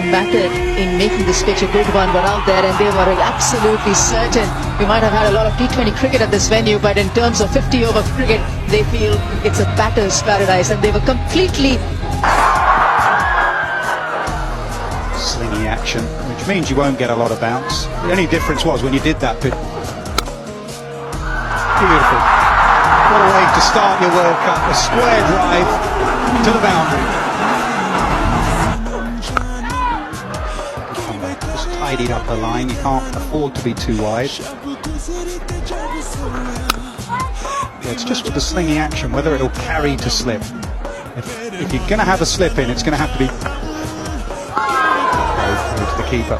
Method in making this pitch a good one were out there, and they were absolutely certain. We might have had a lot of T20 cricket at this venue, but in terms of 50-over cricket, they feel it's a batter's paradise, and they were completely slingy action, which means you won't get a lot of bounce. The only difference was when you did that pitch. Beautiful. What a way to start your World Cup. A square drive to the boundary. Just tidied up the line. You can't afford to be too wide. Yeah, it's just with the slingy action, whether it'll carry to slip. If you're going to have a slip in, it's going to have to be to the keeper.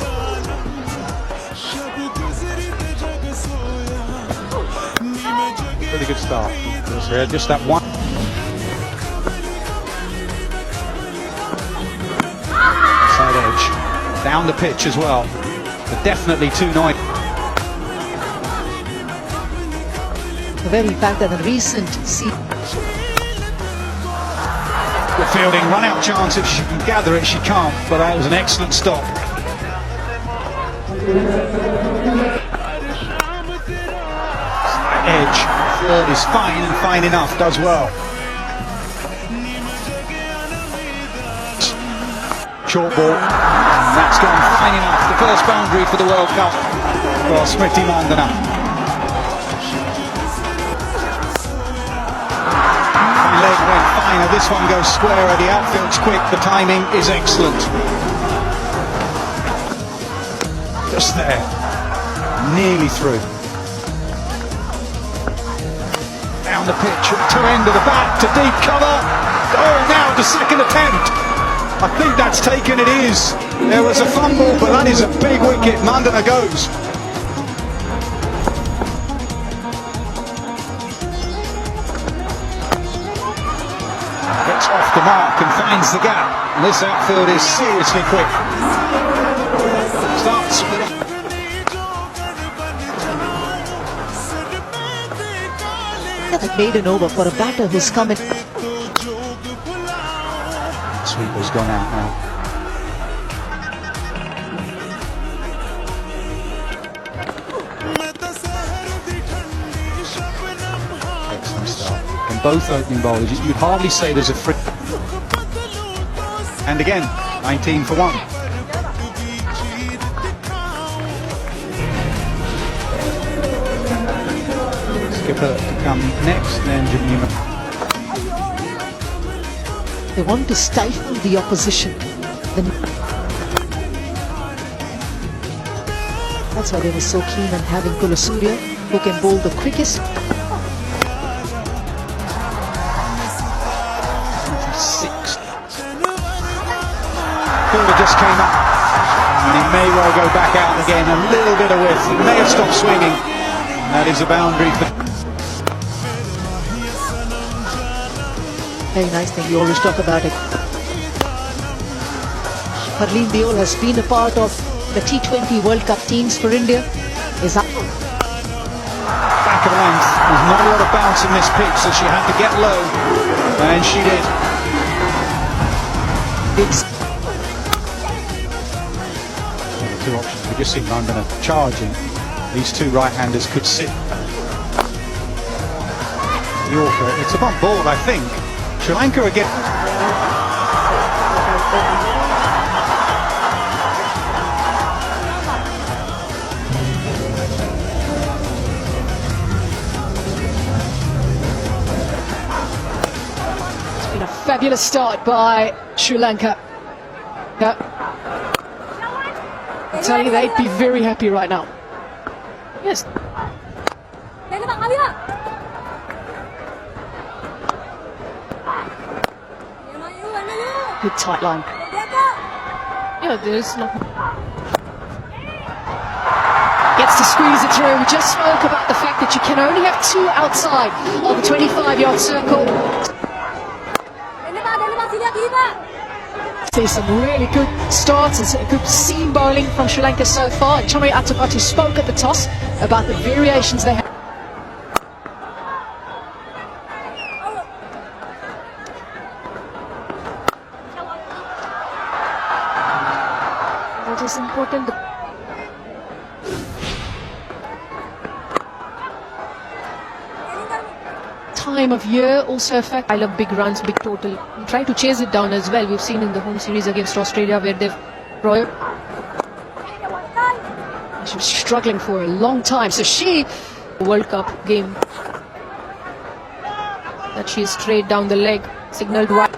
Pretty good start. Just that one. Side edge. Down the pitch as well. But definitely too noisy. the very fact that in recent seasons. Good fielding, run out chance. If she can gather it, she can't. But that was an excellent stop. Edge is fine and fine enough, does well. Short ball, that's gone fine enough. The first boundary for the World Cup for 𝚬𝚙 𝚘𝚗. My leg went finer, this one goes squarer, the outfield's quick, the timing is excellent. Just there, nearly through. Down the pitch, to end of the bat, to deep cover. Oh, now to second attempt. I think that's taken, it is. There was a fumble, but that is a big wicket. Mandana goes. Gets off the mark and finds the gap. And this outfield is seriously quick. Starts with That made an over for a batter who's come in. Sweeper's gone out now. Excellent start. From both opening bowlers, you'd hardly say there's a free. And again, 19 for 1. Skipper to come next, then Jim Newman. They want to stifle the opposition. That's why they were so keen on having 𝚬𝚙, who can bowl the quickest. 6. Fielder just came up, and he may well go back out again. A little bit of width. He may have stopped swinging. That is a boundary for. Very nice thing, you always talk about it. 𝚬𝚘 has been a part of the T20 World Cup teams for India. Is up. Back of length. There's not a lot of bounce in this pitch, so she had to get low, and she did. Two options. We just seen Mandana charging. These two right-handers could sit. Yorker. It's a bump ball, I think. Sri Lanka again. It's been a fabulous start by Sri Lanka. I tell you, they'd be very happy right now. Yes. Good tight line. Yeah, there's not. Gets to squeeze it through. We just spoke about the fact that you can only have 2 outside of the 25-yard circle. See some really good starts and some good seam bowling from Sri Lanka so far. 𝚬𝚙 𝚘𝚗 spoke at the toss about the variations they have. It is important. Time of year also affect. I love big runs, big total. We try to chase it down as well. We've seen in the home series against Australia where they've she was struggling for a long time. So she World Cup game that she straight down the leg, signaled wide.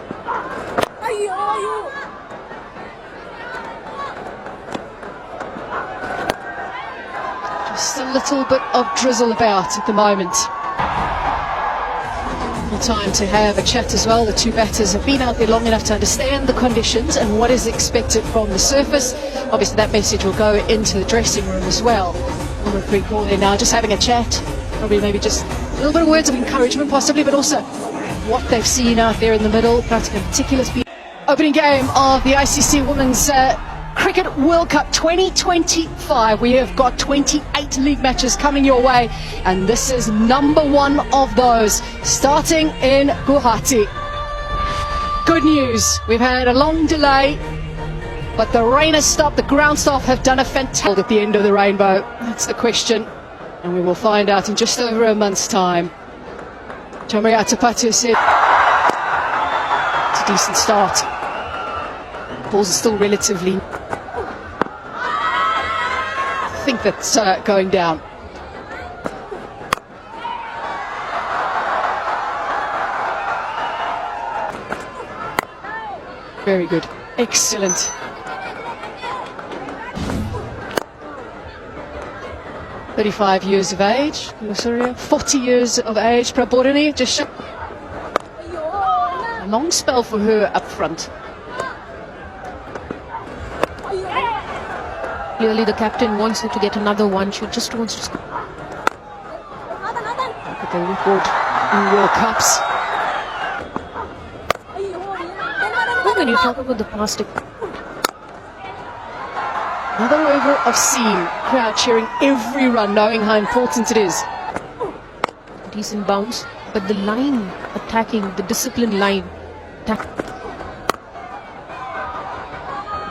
Just a little bit of drizzle about at the moment. Time to have a chat as well. The two batters have been out there long enough to understand the conditions and what is expected from the surface. Obviously that message will go into the dressing room as well. On a pre-call there now, just having a chat. Probably maybe just a little bit of words of encouragement possibly, but also what they've seen out there in the middle. Practically particular speed. Opening game of the ICC Women's Cricket World Cup 2025. We have got 28 league matches coming your way, and this is number one of those, starting in Guwahati. Good news, we've had a long delay, but the rain has stopped. The ground staff have done a fantastic at the end of the rainbow. That's the question, and we will find out in just over a month's time. 𝚖𝚊𝚝 said it's a decent start. Balls are still relatively. I think that's going down. Very good. Excellent. "35 years of age, 40 years of age, Praborini." Just a long spell for her up front. Clearly the captain wants her to get another one. She just wants to score. Look at the record in World Cups. When you talk about the plastic. Another over of seam. Crowd cheering every run, knowing how important it is. Decent bounce, but the line attacking, the disciplined line.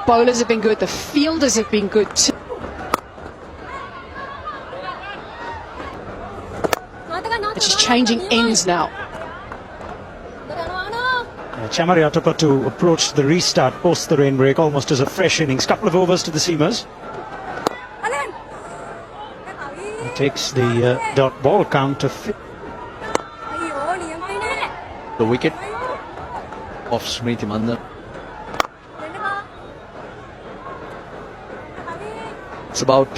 Bowlers have been good, the fielders have been good too. It's just changing ends now. 𝚖𝚘𝚙 to approach the restart post the rain break almost as a fresh innings. Couple of overs to the seamers. He takes the dot ball count to the wicket of 𝚖𝚘𝚙. It's about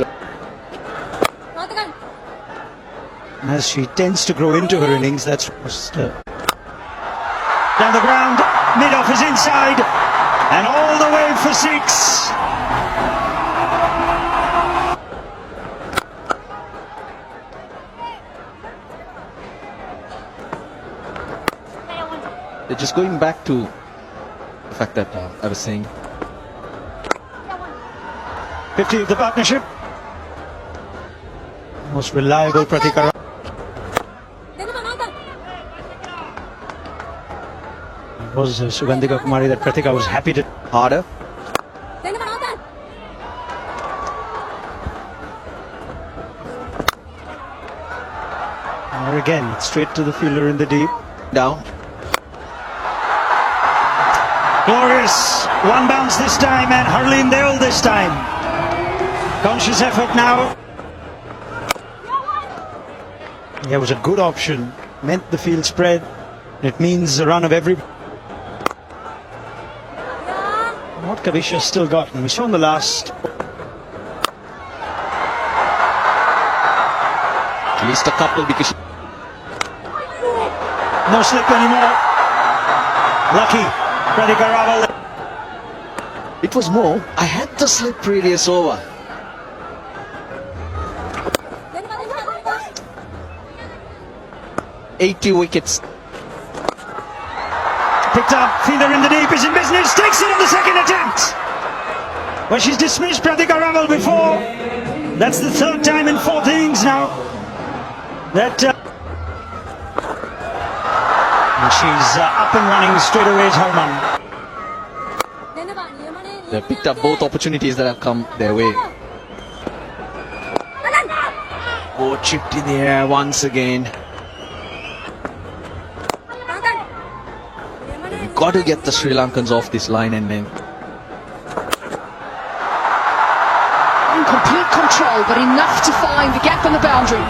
as she tends to grow into her innings. That's just down the ground, mid-off is inside, and all the way for six. just going back to the fact that I was saying 50 of the partnership. Most reliable Pratikara. It was Sugandhika Kumari that Pratika was happy to harder. Or again, straight to the fielder in the deep. Down. Glorious. One bounce this time and Harleen Deol this time. Conscious effort now. It was a good option. Meant the field spread. It means a run of every. What Kavisha still got. And we saw in the last. At least a couple because No slip anymore. Lucky. Pratika Raval. it was more. I had the slip previous over. '80 wickets. Picked up, fielder in the deep is in business, takes it on the second attempt. Well, she's dismissed Pratika Raval before. That's the third time in 4 innings now. That and she's up and running straight away, Harman. They picked up both opportunities that have come their way. Oh, chipped in the air once again. You've got to get the Sri Lankans off this line and then. In complete control, but enough to find the gap in the boundary.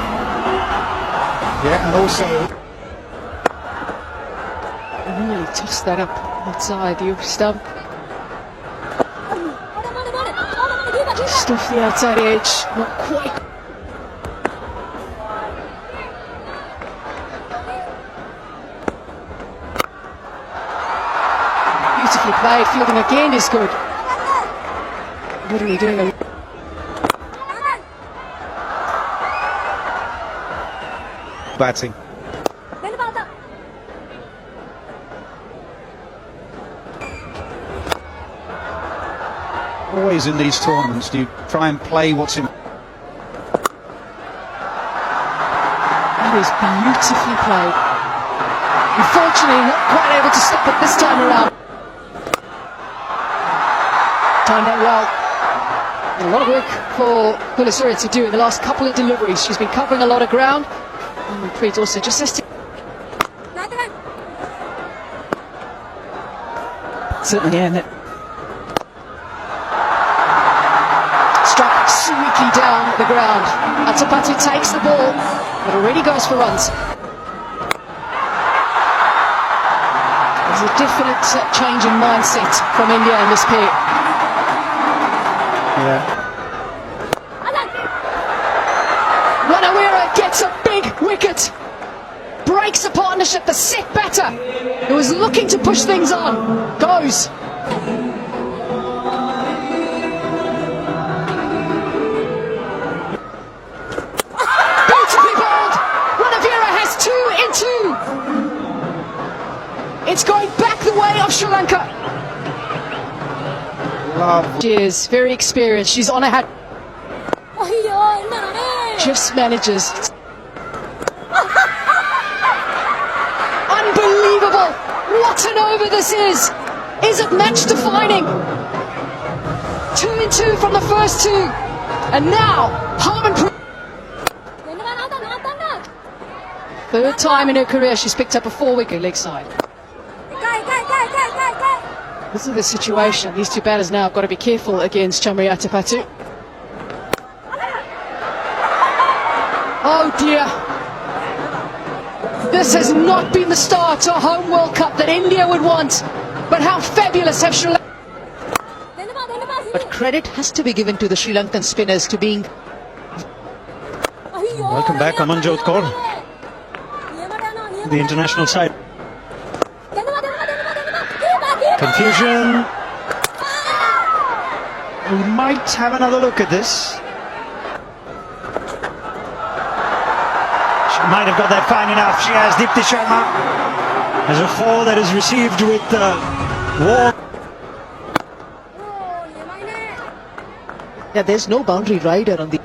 Yeah, and also Really tossed that up outside the stump. Just off the outside edge, not quite. Beautifully played, fielding again is good. Literally doing a batting. Always in these tournaments, you try and play what's in. That is beautifully played. Unfortunately, not quite able to stop it this time around. Timed out well. A lot of work for 𝚠𝚘 to do in the last couple of deliveries. She's been covering a lot of ground. And Preet also just has to. Certainly, and struck sweetly down the ground. 𝚬𝚘𝚘 takes the ball, but already goes for runs. There's a definite change in mindset from India in this pair. Yeah. Rawira gets a big wicket. Breaks a partnership, the set batter who was looking to push things on. Goes. Beautifully bowled. Rawira has 2 in 2. It's going back the way of Sri Lanka. Love. She is very experienced. She's on a hat. Just manages. Unbelievable! What an over this is! Is it match defining? 2 in 2 from the first 2. And now, Harmanpreet. Third time in her career she's picked up a 4-wicket leg side. This is the situation. These two batters now have got to be careful against 𝚬𝚘𝚘. Oh dear. This has not been the start to a home World Cup that India would want. But how fabulous have Sri Lanka. But credit has to be given to the Sri Lankan spinners to being. Welcome back, Amanjot Kaur, the international side. Confusion. We might have another look at this. She might have got that fine enough. She has 𝚖𝚊𝚝 Sharma as a 4 that is received with warm. Yeah, there's no boundary rider on the.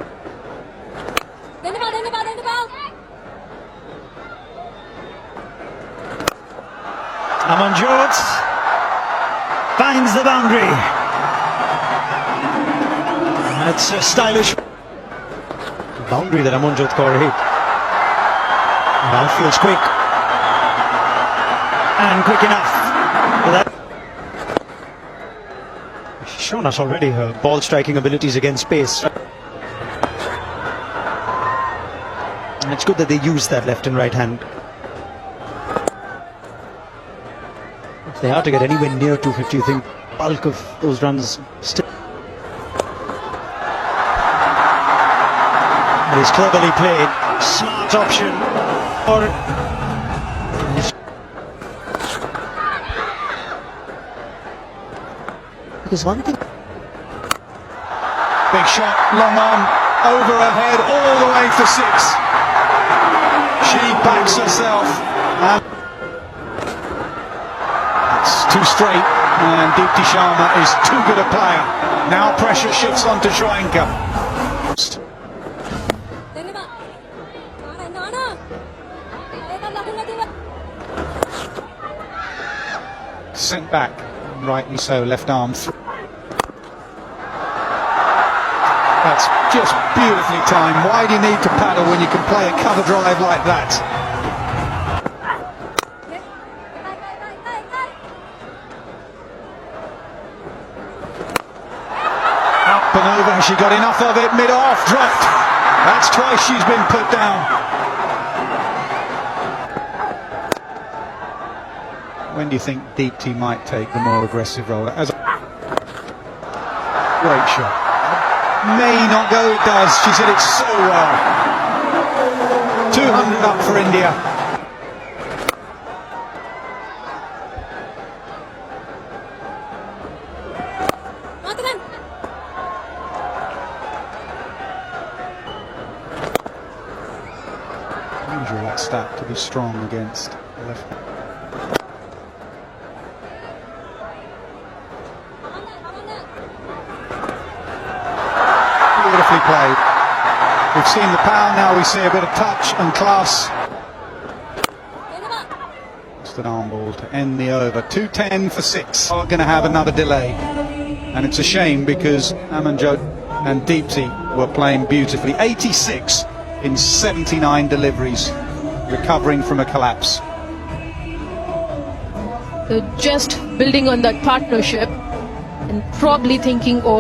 Amanjot finds the boundary. That's a stylish boundary that Amanjot Kaur hit. Outfield's quick and quick enough. She's shown us already her ball striking abilities against pace. And it's good that they use that left and right hand. If they are to get anywhere near 250, you think bulk of those runs still. It is cleverly played, smart option. Or Because one thing. Big shot, long on, over her head, all the way for 6. She backs herself. It's too straight, and 𝚖𝚘𝚘 Sharma is too good a player. Now pressure shifts onto Sri Lanka. Sent back, rightly so, left arm. That's just beautifully timed. Why do you need to paddle when you can play a cover drive like that? Up and over, she got enough of it, mid-off, dropped. That's twice she's been put down. When do you think 𝚬𝚐𝚙 might take the more aggressive role? As a great shot. May not go, it does. She's hit it so well. 200 up for India. Unusual that stat to be strong against the left. Beautifully played. We've seen the power, now we see a bit of touch and class. Just an arm ball to end the over. 2:10 for 6. Are going to have another delay. And it's a shame because Amanjot and 𝚬𝚐𝚙 were playing beautifully. 86 in 79 deliveries, recovering from a collapse. So just building on that partnership and probably thinking of